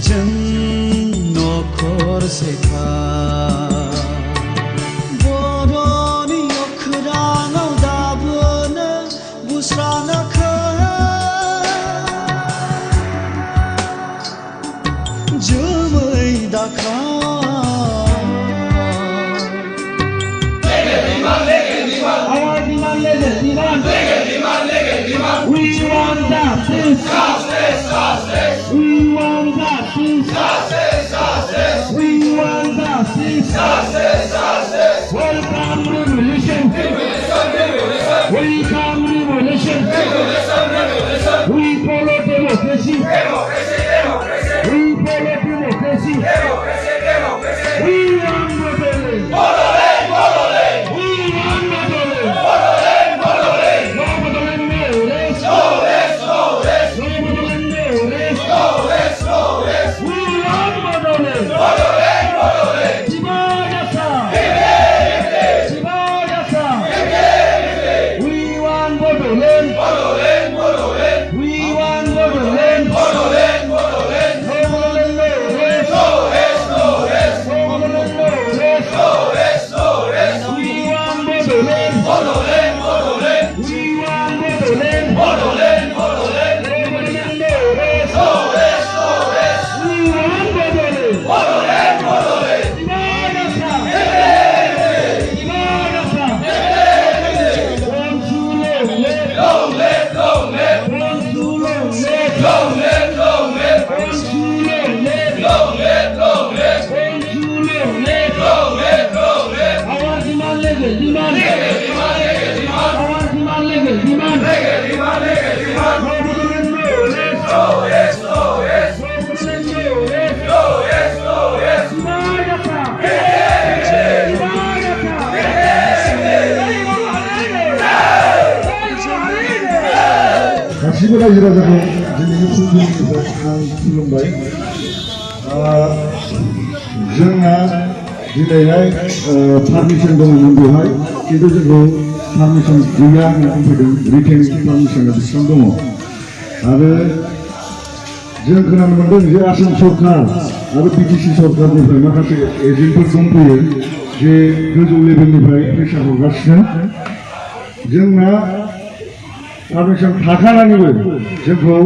जों नखरसेखा बर'नि अखोराङाव दाबोनो बुस्रानाखै जोमै Dakha We want justice. We want justice. We want justice. Welcome revolution. Welcome revolution. We follow democracy. We follow democracy. We want rebellion. We want rebellion. गासिबो रायजो राजाखौ दिनैनि फुंबिलिनिफ्राय आं खुलुमबाय। जोंना दिनैहाय पारमिसन दङमोन बेवहाय, खिन्थु जोंखौ पारमिसन गैया होननानै बुंफैदों। रिटेन पारमिसना बेसेबां दङ आरो जों खोनानो मोनदों जे आसाम सरकार आरो बिटिसि सरकारनिफ्राय माखासे एजेन्टफोर दंफैयो जे गोजौ लेभेलनिफ्राय प्रेसार हरगासिनो। जोंना पारमिसन थाखानानैबो जोंखौ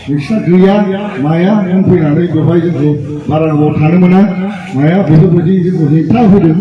नोंसिना गैया माया होनफैनानै बेवहाय जोंखौ बारा गोबाव थानो मोना माया बेफोरबायदि जोंखौ हेंथा होदों।